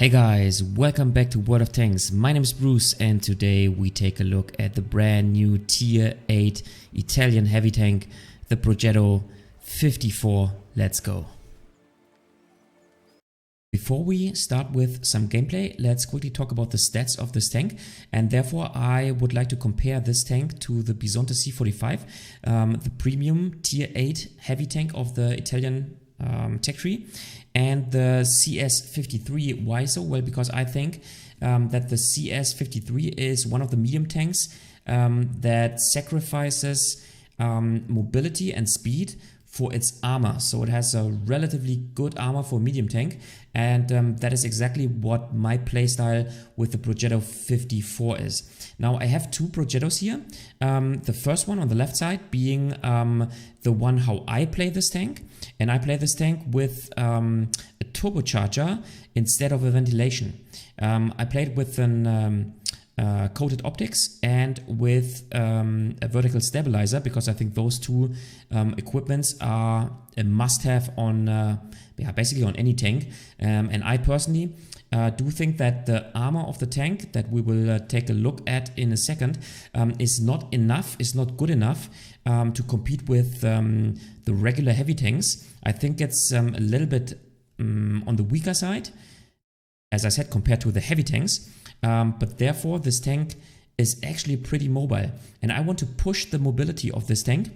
Hey guys, welcome back to World of Tanks. My name is Bruce and today we take a look at the brand new tier 8 Italian heavy tank, the Progetto 54. Let's go. Before we start with some gameplay, let's quickly talk about the stats of this tank, and therefore I would like to compare this tank to the WoT C55, the premium tier 8 heavy tank of the Italian tech tree, and the CS53. Why so? Well, because I think that the CS53 is one of the medium tanks that sacrifices mobility and speed for its armor. So it has a relatively good armor for a medium tank, and that is exactly what my playstyle with the Progetto 54 is. Now I have two Progettos here. The first one on the left side being the one how I play this tank, and I play this tank with a turbocharger instead of a ventilation. I played with an coated optics and with a vertical stabilizer, because I think those two equipments are a must-have on basically on any tank. And I personally do think that the armor of the tank that we will take a look at in a second is not good enough to compete with the regular heavy tanks. I think it's a little bit on the weaker side, as I said, compared to the heavy tanks. But therefore this tank is actually pretty mobile, and I want to push the mobility of this tank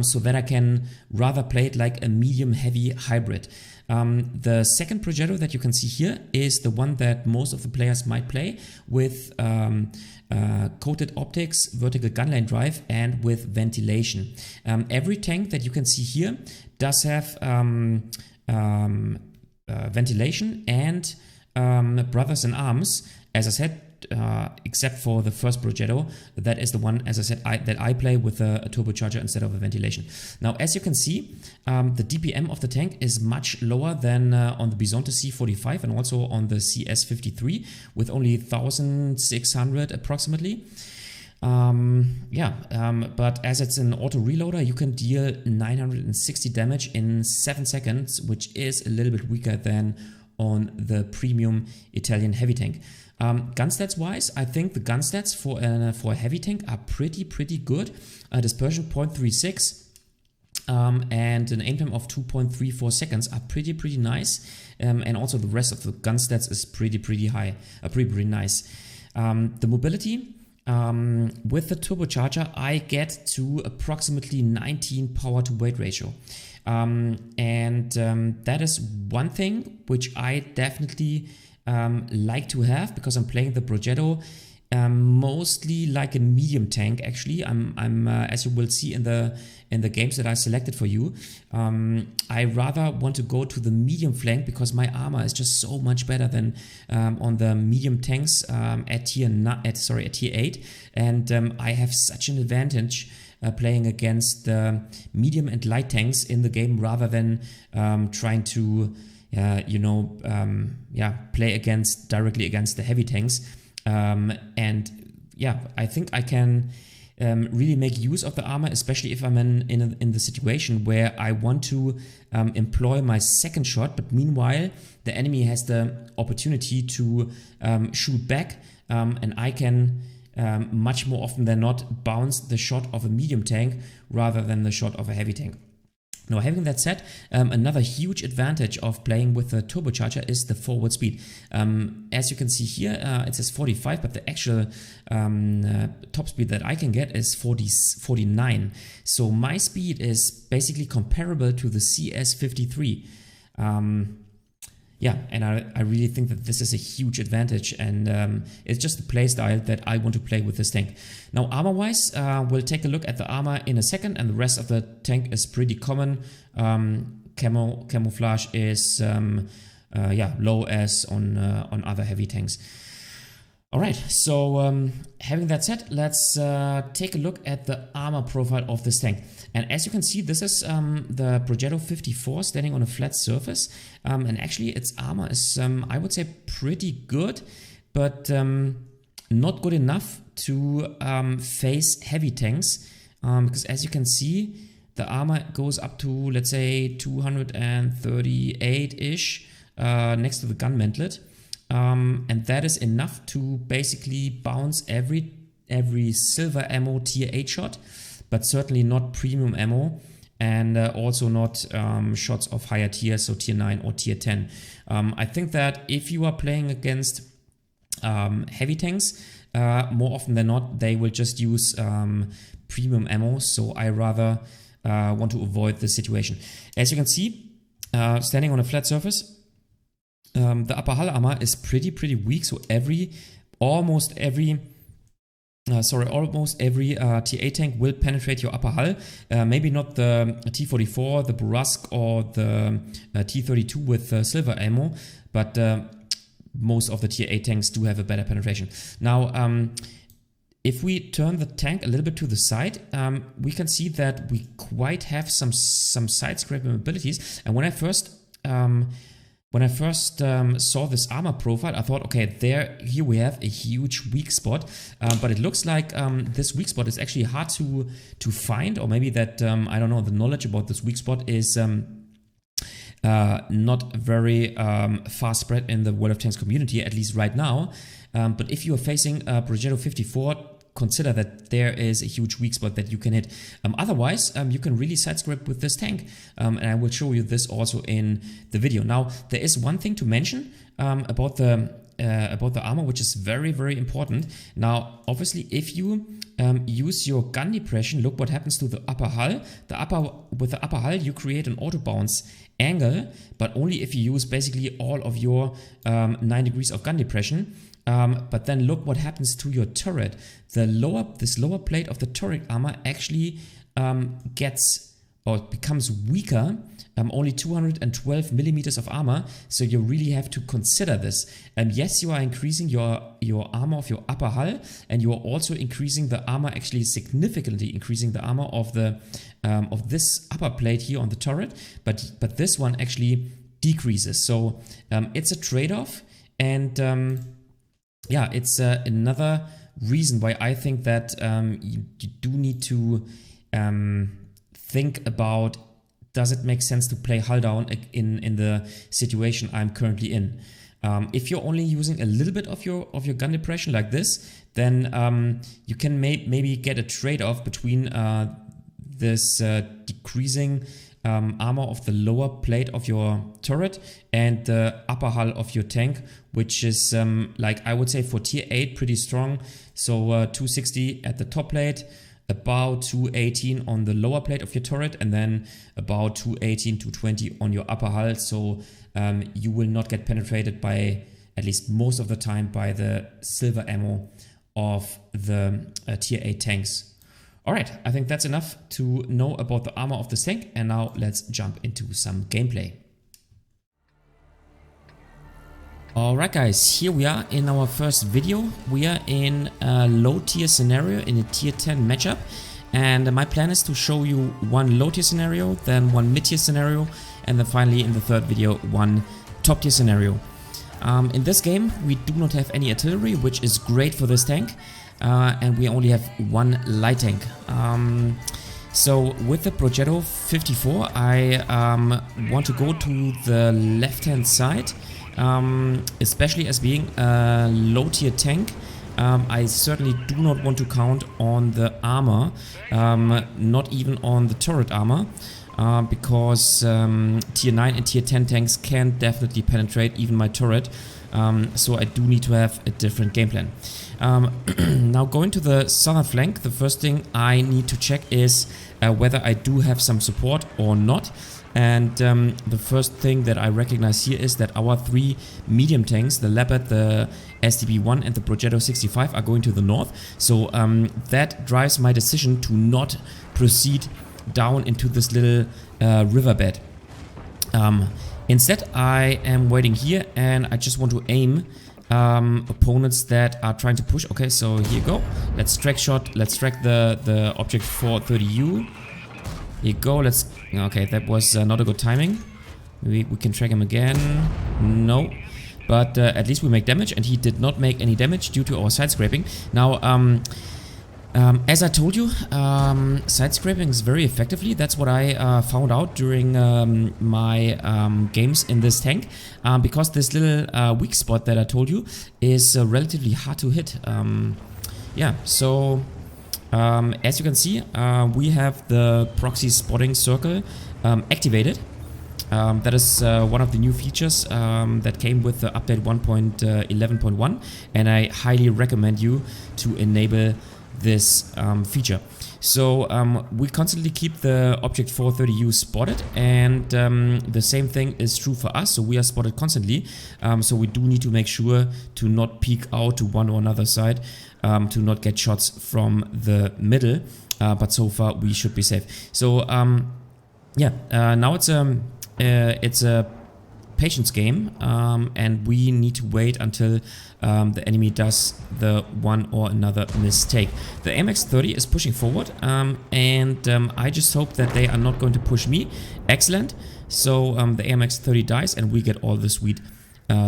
so that I can rather play it like a medium heavy hybrid. The second Progetto that you can see here is the one that most of the players might play with coated optics, vertical gunline drive, and with ventilation. Every tank that you can see here does have ventilation and brothers in arms, as I said, except for the first Progetto. That is the one, as I said, that I play with a turbocharger instead of a ventilation. Now, as you can see, the DPM of the tank is much lower than on the WoT C45 and also on the CS53, with only 1,600 approximately. But as it's an auto reloader, you can deal 960 damage in 7 seconds, which is a little bit weaker than on the premium Italian heavy tank. Gun stats wise, I think the gun stats for a heavy tank are pretty good. Dispersion 0.36 and an aim time of 2.34 seconds are pretty nice, and also the rest of the gun stats is pretty high, pretty nice. The mobility, with the turbocharger I get to approximately 19 power to weight ratio. That is one thing which I definitely like to have, because I'm playing the Progetto mostly like a medium tank. Actually, I'm as you will see in the games that I selected for you, I rather want to go to the medium flank, because my armor is just so much better than on the medium tanks at tier 8, and I have such an advantage playing against medium and light tanks in the game, rather than trying to play directly against the heavy tanks. I think I can really make use of the armor, especially if I'm in the situation where I want to employ my second shot, but meanwhile the enemy has the opportunity to shoot back, and I can much more often than not bounce the shot of a medium tank rather than the shot of a heavy tank. Now, having that said, another huge advantage of playing with the turbocharger is the forward speed. As you can see here, it says 45, but the actual top speed that I can get is 49. So my speed is basically comparable to the CS53. And I really think that this is a huge advantage, and it's just the playstyle that I want to play with this tank. Now, armor-wise, we'll take a look at the armor in a second, and the rest of the tank is pretty common. Camouflage is low as on other heavy tanks. Alright, so having that said, let's take a look at the armor profile of this tank. And as you can see, this is the Progetto 54 standing on a flat surface, and actually its armor is, I would say, pretty good, but not good enough to face heavy tanks, because as you can see, the armor goes up to, let's say, 238-ish next to the gun mantlet. And that is enough to basically bounce every silver ammo tier 8 shot, but certainly not premium ammo, and also not shots of higher tiers, so tier 9 or tier 10. I think that if you are playing against heavy tanks, more often than not, they will just use premium ammo, so I rather want to avoid this situation. As you can see, standing on a flat surface, the upper hull armor is pretty weak, so almost every tier 8 tank will penetrate your upper hull. Maybe not the T44, the WoT or the T32 with silver ammo, but most of the tier 8 tanks do have a better penetration. Now, if we turn the tank a little bit to the side, we can see that we quite have some side scraping abilities. And when I first saw this armor profile, I thought, okay, here we have a huge weak spot, but it looks like this weak spot is actually hard to find, or maybe that I don't know, the knowledge about this weak spot is not very far spread in the World of Tanks community, at least right now. But if you are facing Progetto 54, consider that there is a huge weak spot that you can hit. Otherwise, you can really side scrape with this tank, and I will show you this also in the video. Now, there is one thing to mention about the armor, which is very important. Now, obviously, if you use your gun depression, look what happens to the upper hull. With the upper hull, you create an auto bounce angle, but only if you use basically all of your 9 degrees of gun depression. But then look what happens to your turret. This lower plate of the turret armor actually becomes weaker. Only 212 millimeters of armor, so you really have to consider this. Yes, you are increasing your armor of your upper hull, and you are also increasing the armor, actually significantly increasing the armor of this upper plate here on the turret, but this one actually decreases. So it's a trade-off, and yeah, it's another reason why I think that you do need to think about, does it make sense to play hull down in the situation I'm currently in? If you're only using a little bit of your gun depression like this, then you can maybe get a trade-off between this decreasing armor of the lower plate of your turret and the upper hull of your tank, which is like, I would say for tier 8 pretty strong. So 260 at the top plate, about 218 on the lower plate of your turret, and then about 218, 220 on your upper hull. So you will not get penetrated by, at least most of the time, by the silver ammo of the tier 8 tanks. Alright, I think that's enough to know about the armor of this tank, and now let's jump into some gameplay. Alright guys, here we are in our first video. We are in a low tier scenario in a tier 10 matchup, and my plan is to show you one low tier scenario, then one mid tier scenario, and then finally in the third video one top tier scenario. In this game we do not have any artillery, which is great for this tank, and we only have one light tank. So with the Progetto 54 I want to go to the left hand side. Especially as being a low tier tank, I certainly do not want to count on the armor, not even on the turret armor, because tier 9 and tier 10 tanks can definitely penetrate even my turret, so I do need to have a different game plan. Now going to the southern flank, the first thing I need to check is whether I do have some support or not. And the first thing that I recognize here is that our 3 medium tanks, the Leopard, the STB-1 and the Progetto 65, are going to the north. So that drives my decision to not proceed down into this little riverbed. Instead, I am waiting here and I just want to aim opponents that are trying to push. Okay, so here you go. Let's track shot. Let's track the object 430U. Here you go, okay, that was not a good timing. We can track him again. No. But at least we make damage, and he did not make any damage due to our side scraping. Now, As I told you, side scraping is very effectively. That's what I found out during my games in this tank, because this little weak spot that I told you is relatively hard to hit. Yeah, so as you can see, we have the proxy spotting circle activated. That is one of the new features that came with the update 1.11.1, and I highly recommend you to enable this feature. So we constantly keep the object 430U spotted, and the same thing is true for us. So we are spotted constantly. So we do need to make sure to not peek out to one or another side, to not get shots from the middle. But so far we should be safe. So yeah, now it's a patience game, and we need to wait until the enemy does the one or another mistake. The AMX-30 is pushing forward, and I just hope that they are not going to push me. Excellent. So the AMX-30 dies and we get all the sweet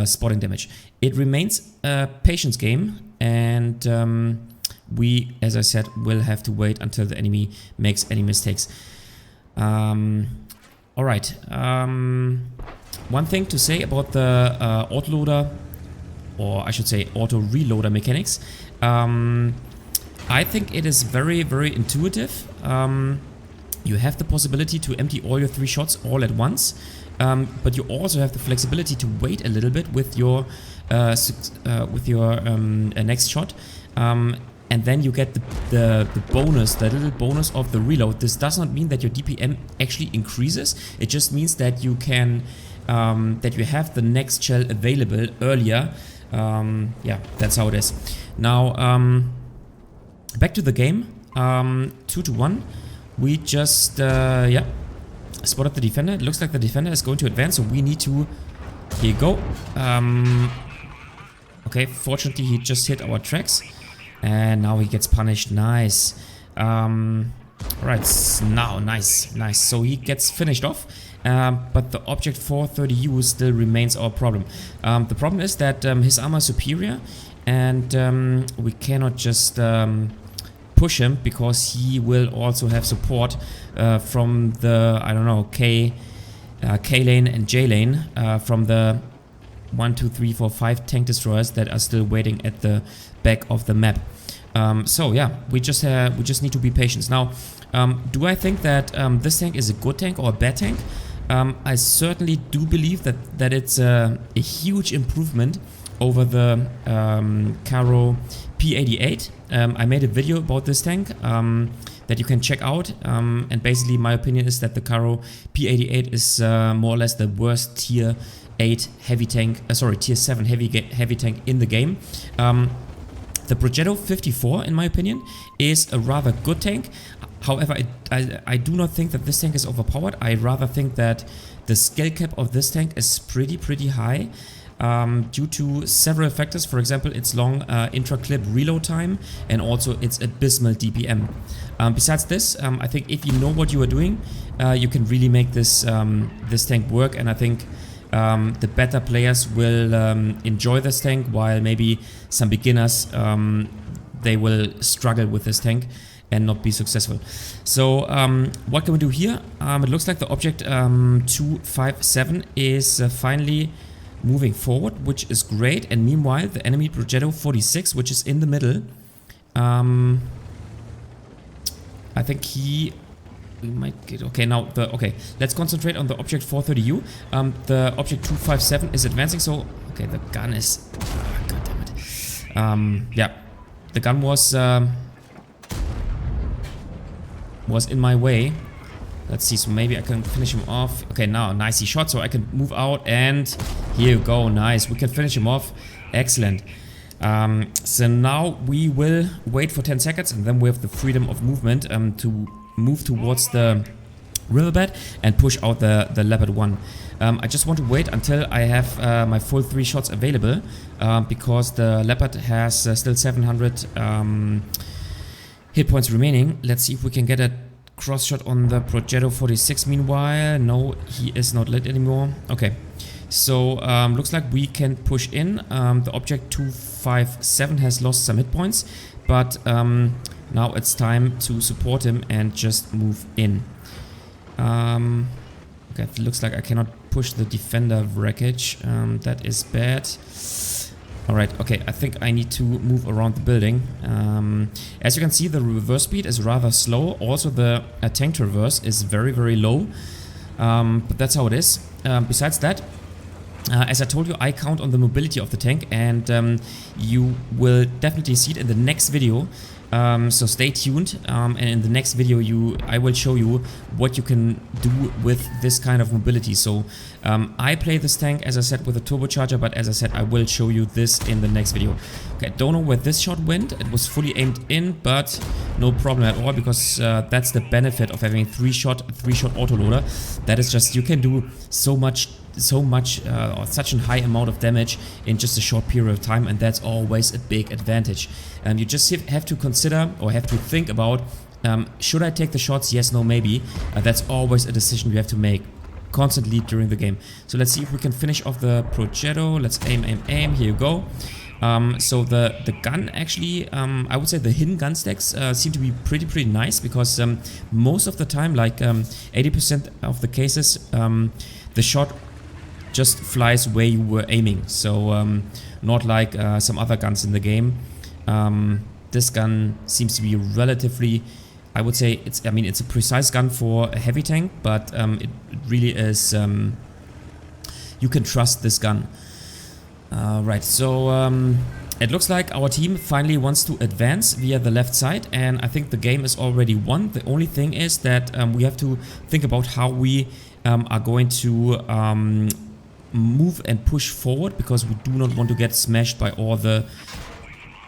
spotting damage. It remains a patience game, and we, as I said, will have to wait until the enemy makes any mistakes. Alright, one thing to say about the autoloader, or I should say auto reloader mechanics. I think it is very, very intuitive. You have the possibility to empty all your 3 shots all at once, but you also have the flexibility to wait a little bit with your next shot. And then you get the bonus, the little bonus of the reload. This does not mean that your DPM actually increases. It just means that you can that you have the next shell available earlier. Yeah, that's how it is. Now back to the game. 2-1. We just yeah, spotted the defender. It looks like the defender is going to advance, so we need to. Here you go. Okay, fortunately he just hit our tracks. And now he gets punished. Nice. Right, now, nice. So he gets finished off, but the object 430U still remains our problem. The problem is that his armor is superior, and we cannot just push him, because he will also have support from the, I don't know, K lane and J lane, from the 1, 2, 3, 4, 5 tank destroyers that are still waiting at the back of the map. So yeah, we just need to be patient. Now, do I think that this tank is a good tank or a bad tank? I certainly do believe that it's a huge improvement over the Caro P88. I made a video about this tank that you can check out, and basically my opinion is that the Caro P88 is more or less the worst tier 8 heavy tank, tier 7 heavy tank in the game. The Progetto 54, in my opinion, is a rather good tank. However, I do not think that this tank is overpowered. I rather think that the skill cap of this tank is pretty high, due to several factors. For example, its long intra-clip reload time, and also its abysmal DPM. Besides this, I think if you know what you are doing, you can really make this this tank work, and I think the better players will enjoy this tank, while maybe some beginners, they will struggle with this tank and not be successful. So what can we do here? It looks like the object 257 is finally moving forward, which is great, and meanwhile the enemy Progetto 46, which is in the middle, I think we might get, okay, now okay, let's concentrate on the object 430U. The object 257 is advancing, so okay, the gun is, god damn it. Yeah, the gun was in my way. Let's see, so maybe I can finish him off. Okay, now nice, he shot, so I can move out, and here you go. Nice, we can finish him off. Excellent. So now we will wait for 10 seconds, and then we have the freedom of movement to move towards the riverbed and push out the Leopard 1. I just want to wait until I have my full 3 shots available, because the Leopard has still 700 hit points remaining. Let's see if we can get a cross shot on the Progetto 46 meanwhile. No, he is not lit anymore. Okay, so looks like we can push in. The object 257 has lost some hit points, but Now it's time to support him and just move in. Okay, it looks like I cannot push the defender wreckage. That is bad. Alright, okay, I think I need to move around the building. As you can see, the reverse speed is rather slow. Also, the tank traverse is very, very low. But that's how it is. Besides that, as I told you, I count on the mobility of the tank, and you will definitely see it in the next video. So stay tuned, and in the next video I will show you what you can do with this kind of mobility. So I play this tank, as I said, with a turbocharger, but as I said, I will show you this in the next video. Okay, don't know where this shot went. It was fully aimed in, but no problem at all, because that's the benefit of having three-shot autoloader. That is just, you can do or such a high amount of damage in just a short period of time, and that's always a big advantage. You just have to consider, or have to think about, should I take the shots? Yes, no, maybe. That's always a decision you have to make constantly during the game. So let's see if we can finish off the Progetto. Let's aim. Here you go. So the gun actually, I would say the hidden gun stacks seem to be pretty nice, because most of the time, like 80% of the cases, the shot just flies where you were aiming. So not like some other guns in the game. This gun seems to be relatively, I would say, it's a precise gun for a heavy tank, but it really is, you can trust this gun. Right, so it looks like our team finally wants to advance via the left side, and I think the game is already won. The only thing is that we have to think about how we are going to move and push forward, because we do not want to get smashed by all the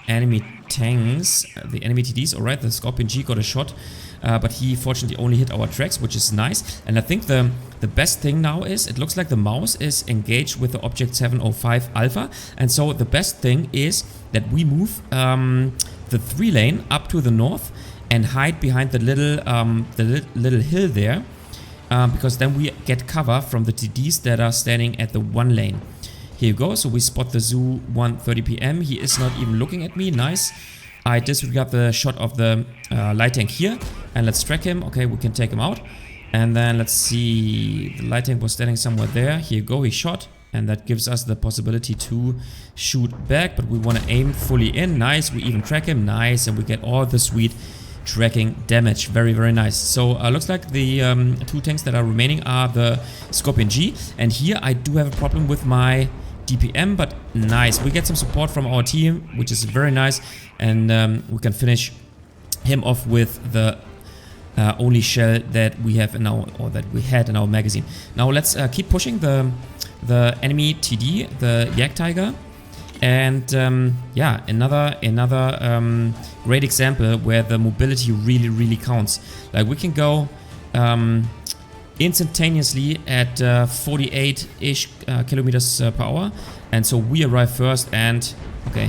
enemy tanks, the enemy TDs. Alright, the Scorpion G got a shot, but he fortunately only hit our tracks, which is nice. And I think the best thing now is, it looks like the mouse is engaged with the Object 705 Alpha, and so the best thing is that we move the 3 lane up to the north and hide behind the little hill there, because then we get cover from the TDs that are standing at the 1 lane. Here you go, so we spot the Zoo 1:30 PM. He is not even looking at me, nice. I disregard the shot of the light tank here, and let's track him. Okay, we can take him out. And then let's see, the light tank was standing somewhere there. Here you go, he shot, and that gives us the possibility to shoot back, but we want to aim fully in. Nice, we even track him, nice, and we get all the sweet tracking damage. Very nice. So looks like the 2 tanks that are remaining are the Scorpion G, and here I do have a problem with my DPM, but nice, we get some support from our team, which is very nice, and we can finish him off with the only shell that we have in our, or that we had in our magazine. Now let's keep pushing the enemy TD, the Yak Tiger. And yeah, another great example where the mobility really counts. Like, we can go instantaneously at 48-ish kilometers per hour, and so we arrive first, and okay,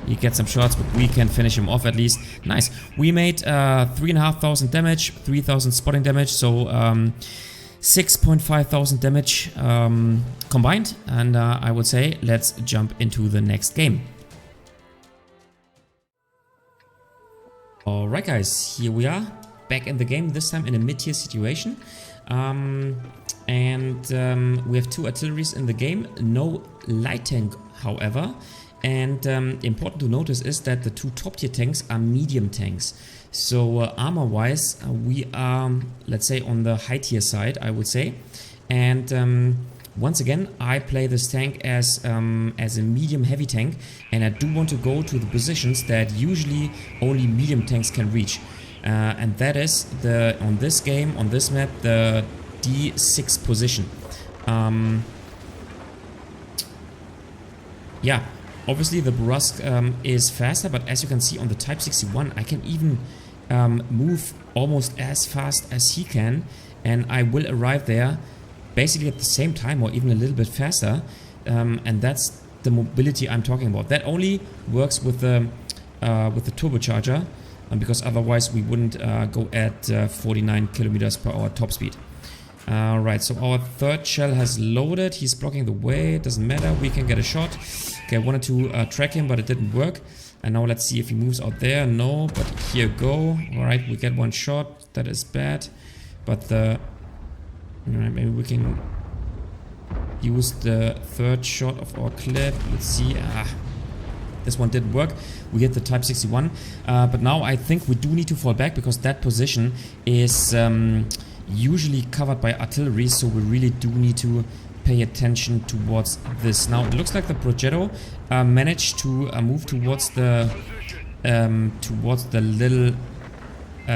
he gets some shots, but we can finish him off at least. Nice. We made 3,500 damage, 3,000 spotting damage, so 6,500 damage combined, and I would say let's jump into the next game. Alright guys, here we are, back in the game, this time in a mid-tier situation. We have 2 artilleries in the game, no light tank however, and important to notice is that the 2 top tier tanks are medium tanks. So armor wise we are, let's say, on the high tier side, I would say. And once again, I play this tank as a medium heavy tank, and I do want to go to the positions that usually only medium tanks can reach. And that is on this game, on this map, the D6 position. Yeah, obviously the oooBRUCEooo is faster, but as you can see on the Type 61, I can even move almost as fast as he can, and I will arrive there basically at the same time or even a little bit faster, and that's the mobility I'm talking about. That only works with the turbocharger, because otherwise we wouldn't go at 49 kilometers per hour top speed. Right, so our 3rd shell has loaded. He's blocking the way, it doesn't matter, we can get a shot. Okay, I wanted to track him, but it didn't work. And now let's see if he moves out there. No, but here go. Alright, we get one shot. That is bad. But the... Alright, maybe we can use the third shot of our clip. Let's see. This one didn't work. We hit the Type 61. But now I think we do need to fall back because that position is usually covered by artillery. So we really do need to pay attention towards this. Now it looks like the Progetto managed to move towards the little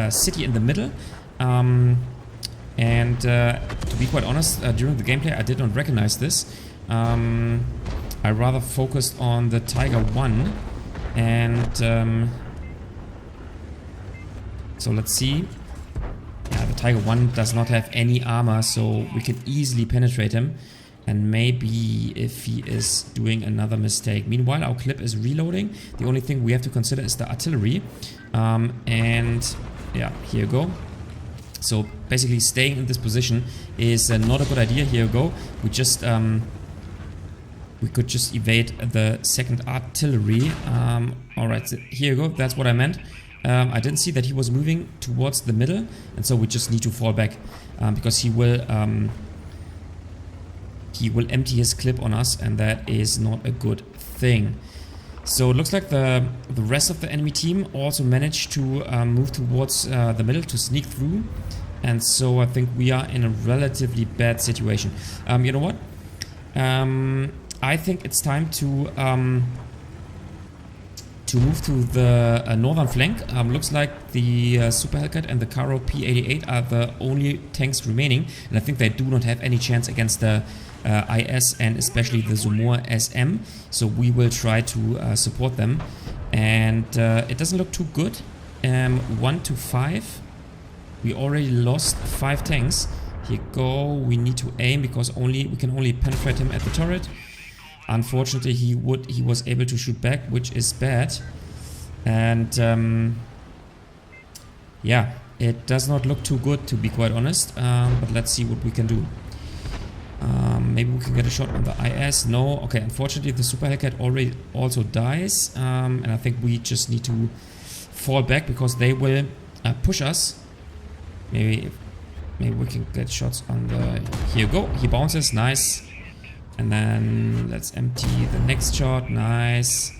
city in the middle. And to be quite honest, during the gameplay I did not recognize this. I rather focused on the Tiger 1 and so let's see. Yeah, the Tiger 1 does not have any armor, so we can easily penetrate him. And maybe if he is doing another mistake. Meanwhile, our clip is reloading. The only thing we have to consider is the artillery. And yeah, here you go. So basically staying in this position is not a good idea. Here you go. We just we could just evade the second artillery. Alright, so here you go. That's what I meant. I didn't see that he was moving towards the middle, and so we just need to fall back because he will empty his clip on us, and that is not a good thing. So it looks like the rest of the enemy team also managed to move towards the middle to sneak through, and so I think we are in a relatively bad situation. You know what? I think it's time to move to the northern flank. Looks like the Super Hellcat and the Caro P88 are the only tanks remaining, and I think they do not have any chance against the IS and especially the Amour SM. So we will try to support them, and it doesn't look too good. 1 to 5. We already lost 5 tanks. Here go. We need to aim because we can only penetrate him at the turret. Unfortunately, he was able to shoot back, which is bad. And yeah, it does not look too good, to be quite honest. But let's see what we can do. Maybe we can get a shot on the IS. No. Okay, unfortunately, the Super Hellcat already also dies. And I think we just need to fall back because they will push us. Maybe we can get shots on the... Here you go. He bounces. Nice. And then let's empty the next shot. Nice.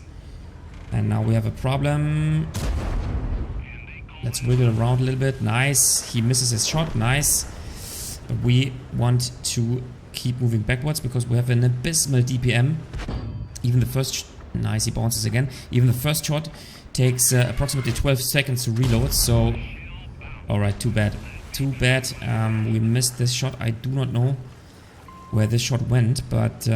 And now we have a problem. Let's wiggle around a little bit. Nice. He misses his shot. Nice. But we want to keep moving backwards because we have an abysmal DPM. Even the first... Nice, he bounces again. Even the first shot takes approximately 12 seconds to reload. So... Alright, too bad. Too bad. We missed this shot. I do not know where this shot went, but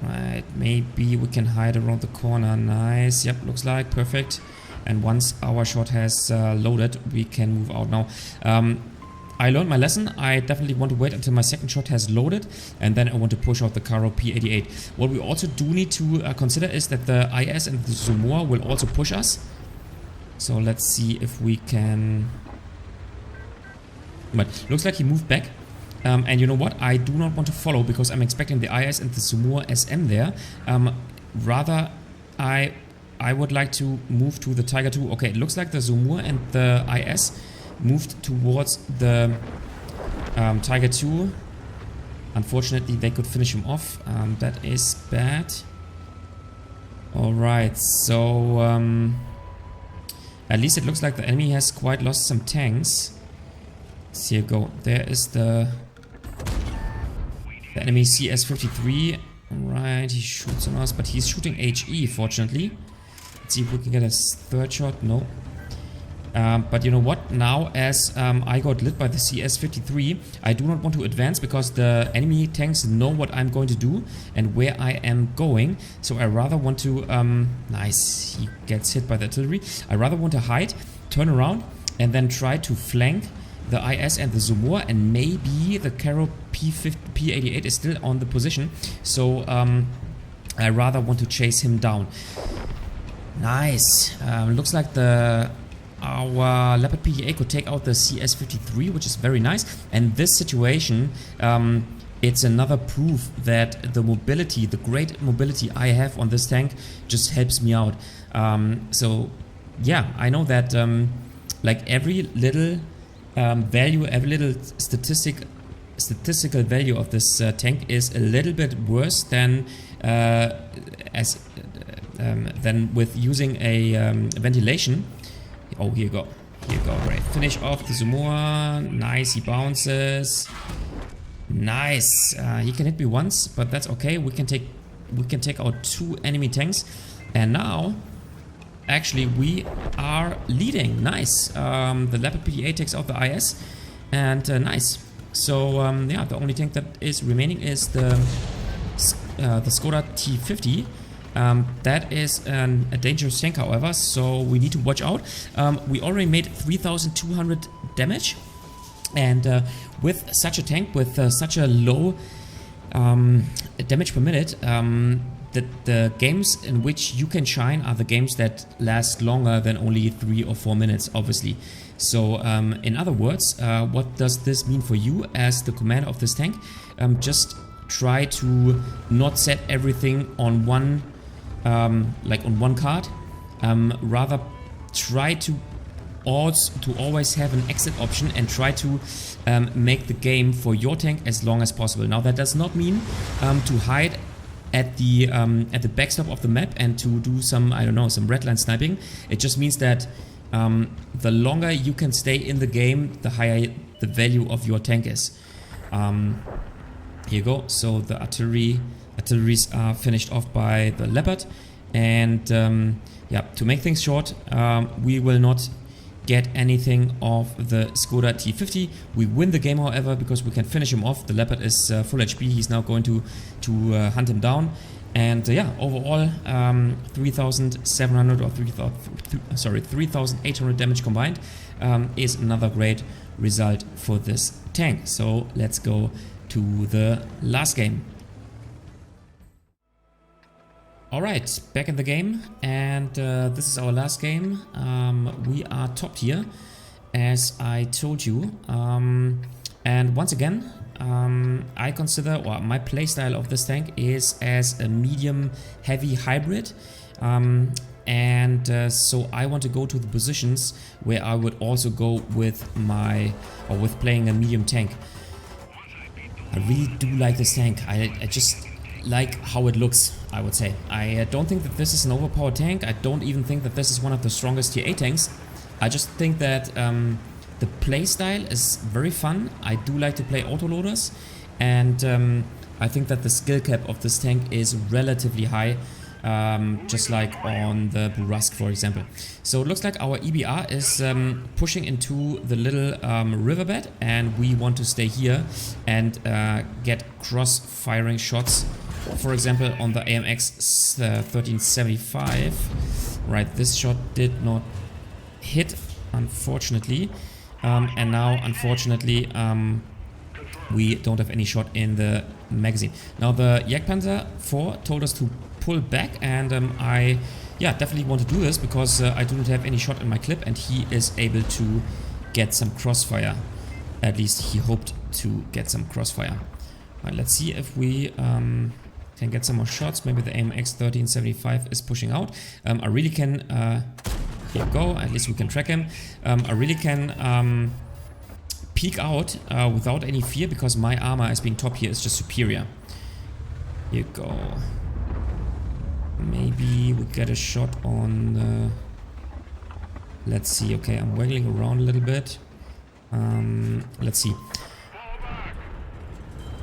right, maybe we can hide around the corner. Nice. Yep, looks like perfect. And once our shot has loaded, we can move out now. I learned my lesson. I definitely want to wait until my second shot has loaded, and then I want to push out the Caro P88. What we also do need to consider is that the IS and the Amour will also push us. So let's see if we can... But looks like he moved back. And you know what? I do not want to follow because I'm expecting the IS and the Amour SM there. Rather, I would like to move to the Tiger 2. Okay, it looks like the Amour and the IS moved towards the Tiger 2. Unfortunately, they could finish him off. That is bad. Alright, so... at least it looks like the enemy has quite lost some tanks. So here you go. There is the enemy CS53. Alright, he shoots on us, but he's shooting HE, fortunately. Let's see if we can get a third shot. No. But you know what? Now, as I got lit by the CS53, I do not want to advance because the enemy tanks know what I'm going to do and where I am going. So I rather want to... nice. He gets hit by the artillery. I rather want to hide, turn around, and then try to flank the IS and the Amour, and maybe the Caro P88 is still on the position. So I rather want to chase him down. Nice. Looks like our Leopard PDA could take out the CS53, which is very nice. And this situation it's another proof that the mobility, the great mobility I have on this tank just helps me out. So yeah, I know that like every little value, every little statistical value of this tank is a little bit worse than with using a ventilation. Oh, here you go. Here you go. Great. Finish off the amour. Nice. He bounces. Nice. He can hit me once, but that's okay. We can take out 2 enemy tanks, and now actually we are leading. Nice. The Leopard PDA takes out the IS, and nice. So yeah, the only tank that is remaining is the Skoda T50. That is a dangerous tank, however, so we need to watch out. We already made 3,200 damage, and with such a tank, with such a low damage per minute, the games in which you can shine are the games that last longer than only 3 or 4 minutes, obviously. So in other words, what does this mean for you as the commander of this tank? Just try to not set everything on one like on one card, rather try to always have an exit option and try to make the game for your tank as long as possible. Now that does not mean to hide at the backstop of the map and to do some, I don't know, some redline sniping. It just means that the longer you can stay in the game, the higher the value of your tank is. Here you go. So the artilleries are finished off by the Leopard, and yeah, to make things short, we will not get anything of the Skoda T50. We win the game, however, because we can finish him off. The Leopard is full HP. He's now going to hunt him down, and yeah, overall 3,700 or 3,800 damage combined is another great result for this tank. So let's go to the last game. Alright, back in the game, and this is our last game. We are top tier, as I told you, and once again, I consider, or my playstyle of this tank is as a medium heavy hybrid, and so I want to go to the positions where I would also go with with playing a medium tank. I really do like this tank. I just like how it looks, I would say. I don't think that this is an overpowered tank. I don't even think that this is one of the strongest tier 8 tanks. I just think that the playstyle is very fun. I do like to play autoloaders, and I think that the skill cap of this tank is relatively high, just like on the Brusque, for example. So it looks like our EBR is pushing into the little riverbed, and we want to stay here and get cross-firing shots. For example, on the AMX 1375, right, this shot did not hit, unfortunately, and now, unfortunately, we don't have any shot in the magazine. Now, the Jagdpanzer 4 told us to pull back, and I definitely want to do this because I do not have any shot in my clip, and he is able to get some crossfire. At least he hoped to get some crossfire. Right, let's see if we can get some more shots. Maybe the AMX 1375 is pushing out. I really can, here we go, at least we can track him. I really can peek out without any fear because my armor as being top here is just superior. Here you go. Maybe we get a shot on let's see. Okay, I'm waggling around a little bit. Let's see.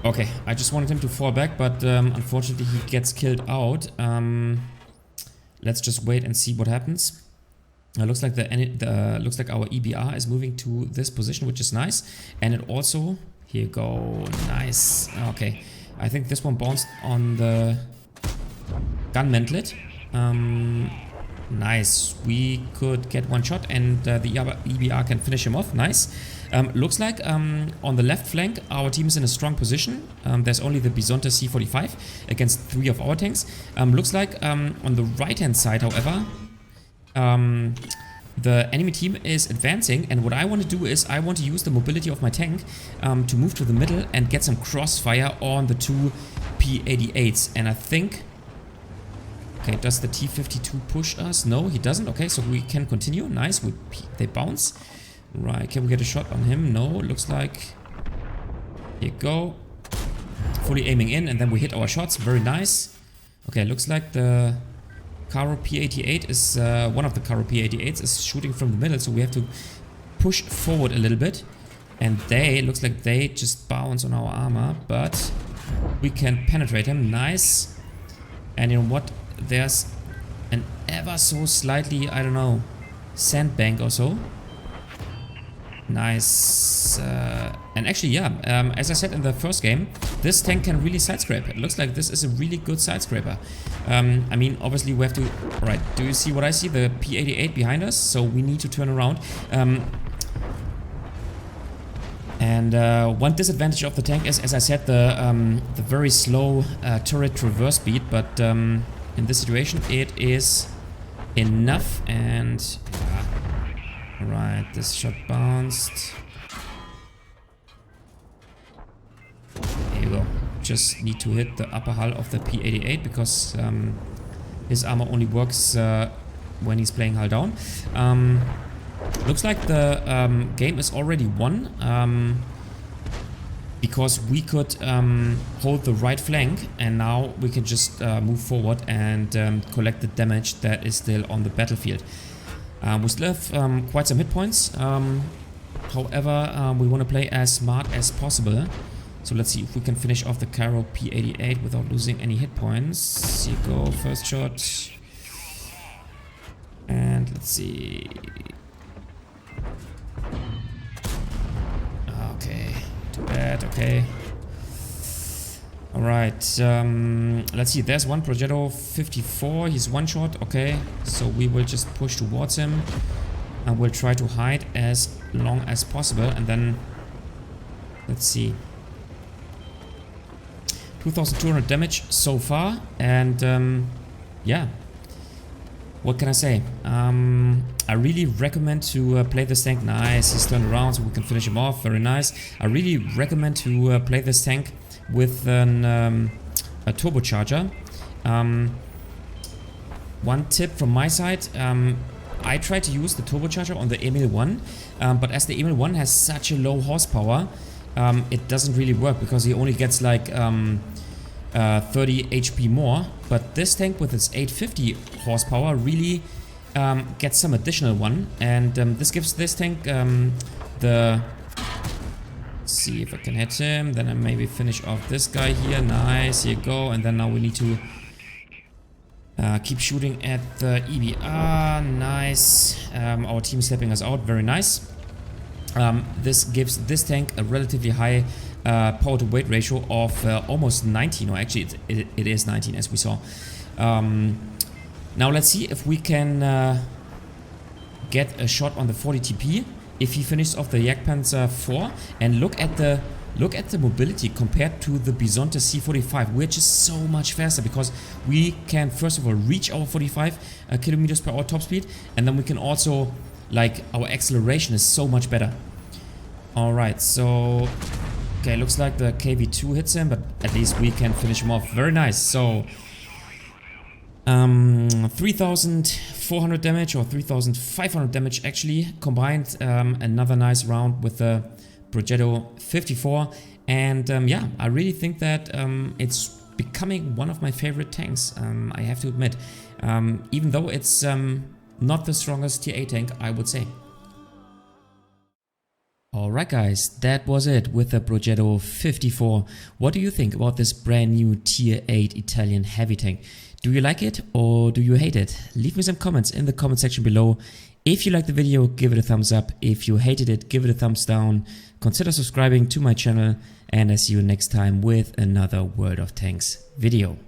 Okay, I just wanted him to fall back, but unfortunately he gets killed out. Let's just wait and see what happens. Looks like looks like our EBR is moving to this position, which is nice, and it also, here you go, nice. Okay, I think this one bounced on the gun mantlet. Nice, we could get one shot, and the EBR can finish him off. Nice. Looks like on the left flank our team is in a strong position. There's only the Bisonte C45 against 3 of our tanks. Looks like on the right hand side, however, the enemy team is advancing, and what I want to do is I want to use the mobility of my tank to move to the middle and get some crossfire on the two P88s. And I think... Okay, does the T52 push us? No, he doesn't. Okay, so we can continue. Nice. They bounce. Right, can we get a shot on him? No, looks like... Here you go. Fully aiming in, and then we hit our shots. Very nice. Okay, looks like the Karo P88 is... one of the Karo P88s is shooting from the middle, so we have to push forward a little bit. And looks like they just bounce on our armor, but we can penetrate him. Nice. And you know what? There's an ever so slightly, I don't know, sandbank or so. Nice. And actually, yeah, as I said in the first game, this tank can really side scrape. It looks like this is a really good side scraper. I mean, obviously we have to... Alright, do you see what I see? The P88 behind us, so we need to turn around. One disadvantage of the tank is, as I said, the very slow turret traverse speed, but in this situation it is enough. And right, this shot bounced. There you go. Just need to hit the upper hull of the P88 because his armor only works when he's playing hull down. Looks like the game is already won because we could hold the right flank, and now we can just move forward and collect the damage that is still on the battlefield. We still have quite some hit points. However, we want to play as smart as possible. So let's see if we can finish off the Karo P88 without losing any hit points. Here you go, first shot. And let's see. Okay, too bad, okay. Alright, let's see, there's one Progetto 54, he's one shot, okay. So we will just push towards him and we'll try to hide as long as possible, and then let's see. 2200 damage so far, and yeah. What can I say? I really recommend to play this tank. Nice, he's turned around so we can finish him off. Very nice. I really recommend to play this tank with a turbocharger. One tip from my side, I tried to use the turbocharger on the Emil-1, but as the Emil-1 has such a low horsepower, it doesn't really work because he only gets like 30 HP more, but this tank with its 850 horsepower really gets some additional one, and this gives this tank the... Let's see if I can hit him, then I maybe finish off this guy here. Nice, here you go, and then now we need to keep shooting at the EBR. Nice. Our team is helping us out, very nice. This gives this tank a relatively high power to weight ratio of almost 19, or actually it is 19 as we saw. Now let's see if we can get a shot on the 40 TP if he finishes off the Jagdpanzer 4, and look at the mobility compared to the Bisonte C45. We're just so much faster because we can first of all reach our 45 kilometers per hour top speed, and then we can also, like, our acceleration is so much better. Alright, so okay, looks like the KV2 hits him, but at least we can finish him off. Very nice. So 3,400 damage, or 3,500 damage actually combined. Another nice round with the Progetto 54, and yeah, I really think that it's becoming one of my favorite tanks, I have to admit, even though it's not the strongest tier 8 tank, I would say. Alright guys, that was it with the Progetto 54. What do you think about this brand new tier 8 Italian heavy tank? Do you like it or do you hate it? Leave me some comments in the comment section below. If you liked the video, give it a thumbs up. If you hated it, give it a thumbs down. Consider subscribing to my channel, and I see you next time with another World of Tanks video.